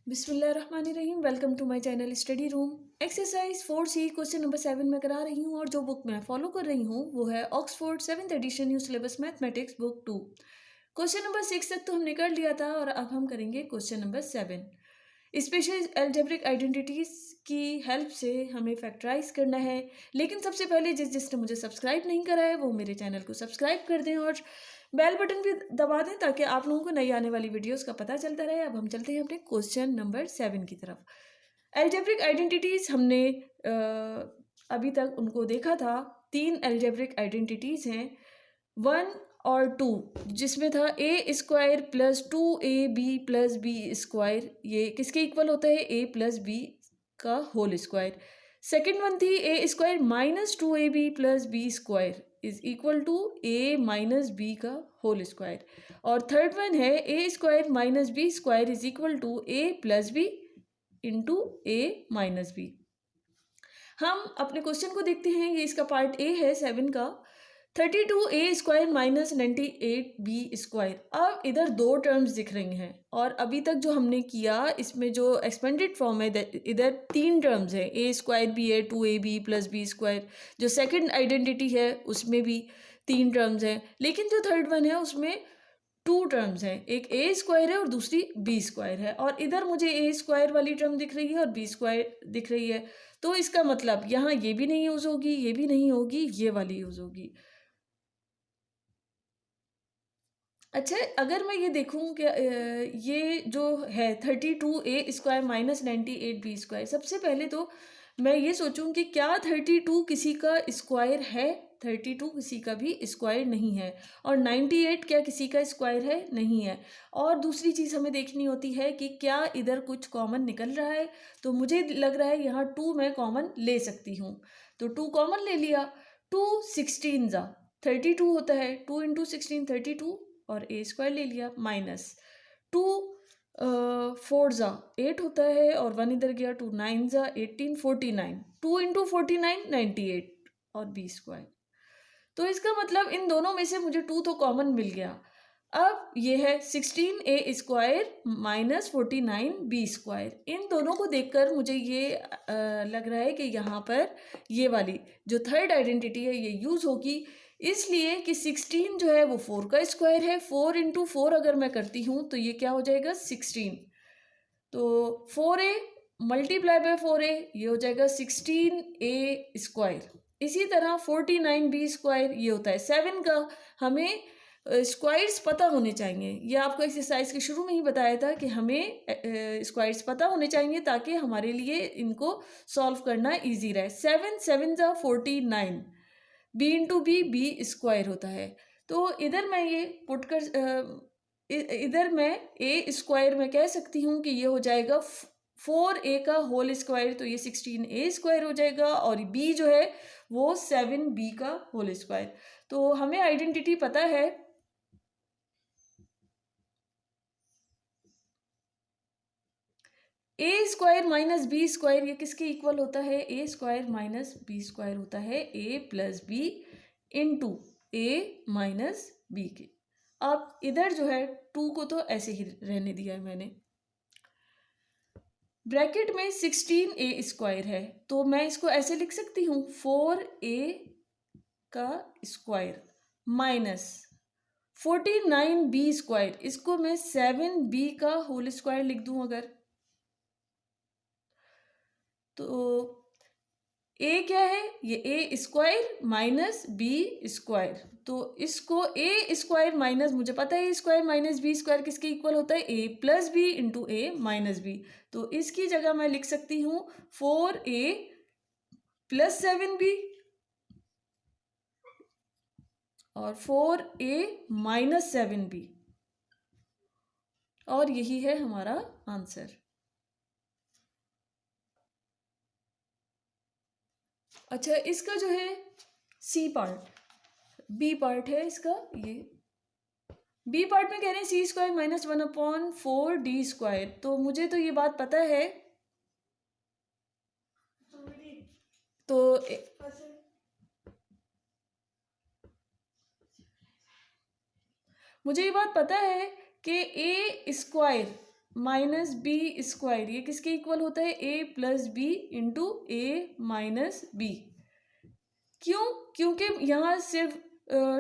बिस्मिल्लाहिर्रहमानिर्रहीम। Welcome to my channel study room. Exercise 4C question number 7 में करा रही हूँ और जो बुक मैं फॉलो कर रही हूँ वो है Oxford 7th edition new syllabus mathematics book 2। Question number 6 तक तो हमने कर लिया था और अब हम करेंगे question number 7। Special algebraic identities की हेल्प से हमें फैक्टराइज करना है, लेकिन सबसे पहले जिसने मुझे सब्सक्राइब नहीं करा है वो मेरे चैनल को सब्सक्राइब कर दें और बेल बटन भी दबा दें ताकि आप लोगों को नई आने वाली वीडियोस का पता चलता रहे। अब हम चलते हैं अपने क्वेश्चन नंबर 7 की तरफ। एल्जेब्रिक आइडेंटिटीज हमने अभी तक उनको देखा था। 3 एल्जेब्रिक आइडेंटिटीज हैं, 1 और 2, जिसमें था a² plus 2ab plus B square. ये किसके इक्वल होता है? a प्लस बी का होल स्क्वायर। सेकेंड वन थी a² minus 2ab plus B square is equal to a minus B का होल स्क्वायर। और थर्ड वन है a² minus B square is equal to a plus B into a minus B. हम अपने question को देखते हैं। ये इसका पार्ट ए है 7 का। 32a² minus 98b²। अब इधर दो टर्म्स दिख रही हैं और अभी तक जो हमने किया इसमें जो एक्सपेंडेड फॉर्म है इधर 3 टर्म्स है, a² भी है 2ab प्लस बी स्क्वायर। जो सेकंड आइडेंटिटी है उसमें भी 3 टर्म्स हैं, लेकिन जो थर्ड वन है उसमें 2 टर्म्स हैं, एक a² है और दूसरी b² है। और इधर मुझे a² वाली टर्म दिख रही है और b² दिख रही है, तो इसका मतलब यहाँ ये भी नहीं यूज होगी, ये भी नहीं होगी, ये वाली यूज होगी। अच्छा, अगर मैं ये देखूं कि ये जो है 32a² माइनस 98b², सबसे पहले तो मैं ये सोचूं कि क्या 32 किसी का स्क्वायर है? 32 किसी का भी स्क्वायर नहीं है। और 98 क्या किसी का स्क्वायर है? नहीं है। और दूसरी चीज़ हमें देखनी होती है कि क्या इधर कुछ कॉमन निकल रहा है। तो मुझे लग रहा है यहाँ 2 मैं कॉमन ले सकती हूँ, तो 2 कॉमन ले लिया। 2 16 जा 32 होता है, 2 इंटू 16 32, और a² ले लिया माइनस 2 4 जा 8 होता है और 1 इधर गया, 2 9 जा 18 49, 2 इंटू 49 98 और b²। तो इसका मतलब इन दोनों में से मुझे 2 तो कॉमन मिल गया। अब ये है 16a² माइनस 49b²। इन दोनों को देखकर मुझे ये लग रहा है कि यहाँ पर ये वाली जो थर्ड आइडेंटिटी है ये यूज होगी, इसलिए कि 16 जो है वो 4 का स्क्वायर है। 4 इंटू 4 अगर मैं करती हूँ तो ये क्या हो जाएगा? 16। तो 4a मल्टीप्लाई बाय 4a ये हो जाएगा 16a²। इसी तरह 49b² ये होता है 7 का। हमें स्क्वायर्स पता होने चाहिए। ये आपको एक्सरसाइज के शुरू में ही बताया था कि हमें स्क्वायर्स पता होने चाहिए ताकि हमारे लिए इनको सॉल्व करना इजी रहे। 7 7 जा 49, b इंटू b² होता है। तो इधर मैं ये पुट कर इधर मैं a² में कह सकती हूँ कि ये हो जाएगा 4a का होल स्क्वायर, तो ये 16a² हो जाएगा। और b जो है वो 7b का होल स्क्वायर। तो हमें आइडेंटिटी पता है a² माइनस b² ये किसके इक्वल होता है? a² माइनस b² होता है a plus B into a minus B के। अब इधर जो है 2 को तो ऐसे ही रहने दिया है मैंने। ब्रैकेट में 16a² है, तो मैं इसको ऐसे लिख सकती हूँ 4a का स्क्वायर माइनस 49b²। इसको मैं 7b का होल स्क्वायर लिख दूँ अगर, तो a क्या है? ये a² माइनस b²। तो इसको a² माइनस, मुझे पता है a² माइनस b² किसके इक्वल होता है? a plus B into a minus B. तो इसकी जगह मैं लिख सकती हूँ 4a प्लस 7b और 4a माइनस 7b, और यही है हमारा आंसर। अच्छा, इसका जो है सी पार्ट, बी पार्ट है इसका। ये बी पार्ट में कह रहे हैं c² माइनस 1/4d²। तो मुझे तो ये बात पता है, तो मुझे ये बात पता है कि a² माइनस बी स्क्वायर, ये किसके इक्वल होता है? A plus B into A minus B. क्यों? क्योंकि यहाँ सिर्फ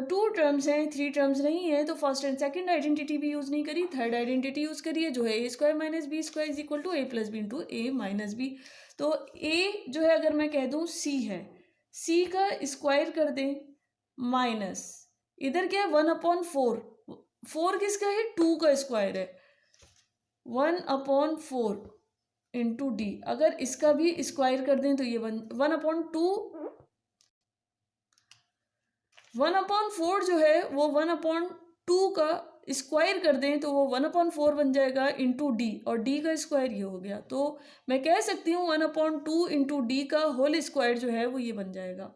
2 टर्म्स हैं, 3 टर्म्स नहीं है, तो फर्स्ट एंड सेकंड आइडेंटिटी भी यूज़ नहीं करी, थर्ड आइडेंटिटी यूज़ करी है जो है a square minus B square is equal to a plus B into A minus B. तो ए जो है अगर मैं कह दूँ सी है, सी का स्क्वायर कर दें माइनस, इधर क्या है 1/4, 4 किसका है? 2 का स्क्वायर है, 1/4 इंटू डी। अगर इसका भी स्क्वायर कर दें तो ये 1/4 जो है वो 1/2 का स्क्वायर कर दें तो वो 1/4 बन जाएगा इंटू डी, और डी का स्क्वायर ये हो गया। तो मैं कह सकती हूँ 1/2 इंटू डी का होल स्क्वायर जो है वो ये बन जाएगा।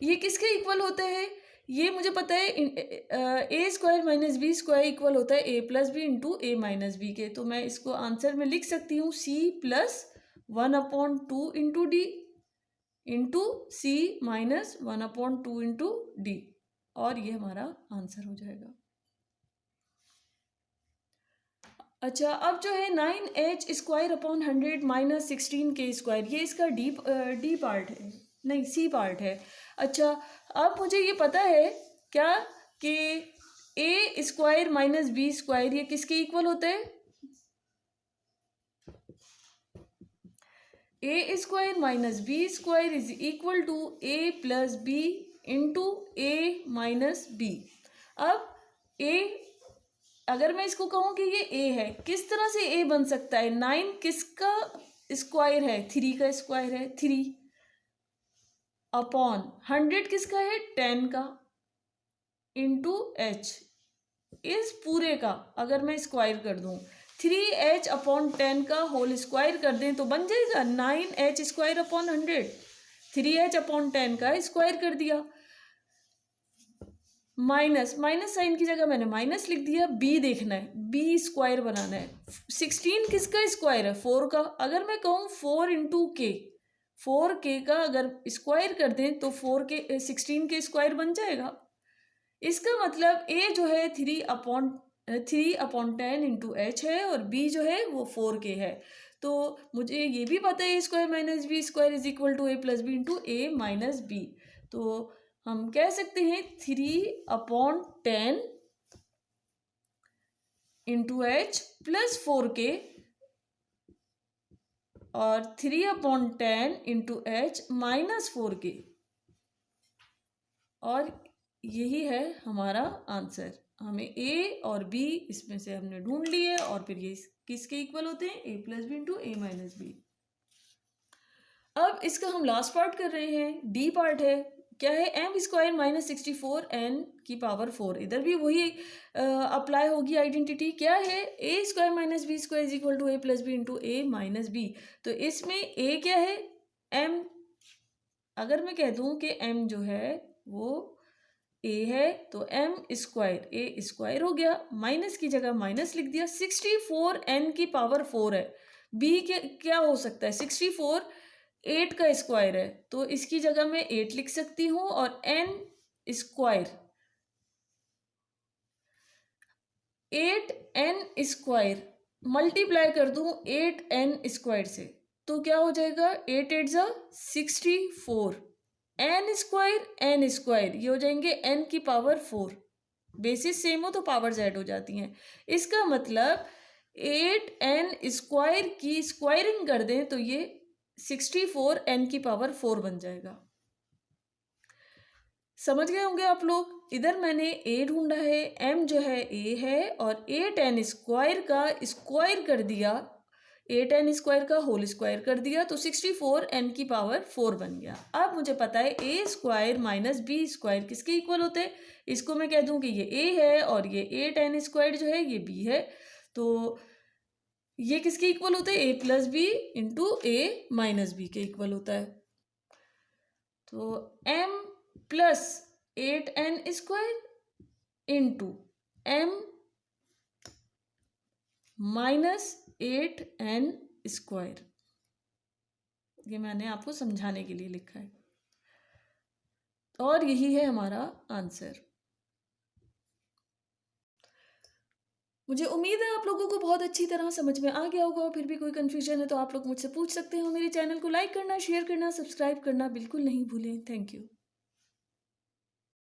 ये किसके इक्वल होते हैं? ये मुझे पता है a square minus B square equal होता है a plus B into A minus B के। तो मैं इसको आंसर में लिख सकती हूँ c plus 1/2 into d into c minus 1/2 into d, और ये हमारा आंसर हो जाएगा। अच्छा, अब जो है 9h square upon 100 minus 16k square, ये इसका डी पार्ट है, नहीं सी पार्ट है। अच्छा, अब मुझे ये पता है क्या कि a square minus B square ये किसके इक्वल होता है? A square minus B square is equal to a plus B into A minus b. अब ए, अगर मैं इसको कहूँ कि ये ए है, किस तरह से ए बन सकता है? 9 किसका स्क्वायर है? 3 का स्क्वायर है, 3 अपॉन 100 किसका है? 10 का इंटू एच, इस पूरे का अगर मैं स्क्वायर कर दूं 3h अपॉन 10 का होल स्क्वायर कर दें तो बन जाएगा 9h square upon 100। 3h upon 10 का स्क्वायर कर दिया, माइनस साइन की जगह मैंने माइनस लिख दिया। बी देखना है, बी स्क्वायर बनाना है। 16 किसका स्क्वायर है? 4 का। अगर मैं कहूँ 4 इंटू के, 4k का अगर स्क्वायर कर दें तो 16 के स्क्वायर बन जाएगा। इसका मतलब ए जो है 3/10 इंटू एच है, और बी जो है वो 4k है। तो मुझे ये भी पता है a square minus B square is equal to a plus B into A minus B. तो हम कह सकते हैं 3/10 इंटू एच प्लस 4k, और 3/10 इंटू एच माइनस 4k, और यही है हमारा आंसर। हमें ए और बी इसमें से हमने ढूंढ लिए, और फिर ये किसके इक्वल होते हैं? ए प्लस बी इंटू ए माइनस बी। अब इसका हम लास्ट पार्ट कर रहे हैं, डी पार्ट है। क्या है? एम स्क्वायर माइनस 64 एन की पावर 4। इधर भी वही अप्लाई होगी आइडेंटिटी। क्या है? A square minus B square is equal to a plus B into A minus B. तो इसमें ए क्या है? एम। अगर मैं कह दूं कि एम जो है वो ए है तो एम स्क्वायर, ए स्क्वायर हो गया, माइनस की जगह माइनस लिख दिया। 64 एन की पावर 4 है। बी के क्या हो सकता है? 64 8 का स्क्वायर है, तो इसकी जगह मैं 8 लिख सकती हूँ, और N square 8n square multiply कर दूं 8n स्क्वायर से, तो क्या हो जाएगा? 8 8 जा 64, एन स्क्वायर ये हो जाएंगे n की पावर 4। बेसिस सेम हो तो पावर्स ऐड हो जाती हैं। इसका मतलब 8n स्क्वायर की स्क्वायरिंग कर दें तो ये 64 n की पावर 4 बन जाएगा। समझ गए होंगे आप लोग। इधर मैंने a ढूंढा है, m जो है a है, और 8n स्क्वायर का स्क्वायर कर दिया, 8n स्क्वायर का होल स्क्वायर कर दिया, तो 64 n की पावर 4 बन गया। अब मुझे पता है a square minus B square किसके इक्वल होते हैं? इसको मैं कह दूं कि ये a है, और ये 8n स्क्वायर जो है ये b है, तो ये किसके इक्वल होते हैं? a plus B into A minus B के इक्वल होता है। तो m plus 8n square into m minus 8n square, ये मैंने आपको समझाने के लिए लिखा है, और यही है हमारा आंसर। मुझे उम्मीद है आप लोगों को बहुत अच्छी तरह समझ में आ गया होगा, और फिर भी कोई कन्फ्यूजन है तो आप लोग मुझसे पूछ सकते हो। मेरे चैनल को लाइक करना, शेयर करना, सब्सक्राइब करना बिल्कुल नहीं भूलें। Thank you.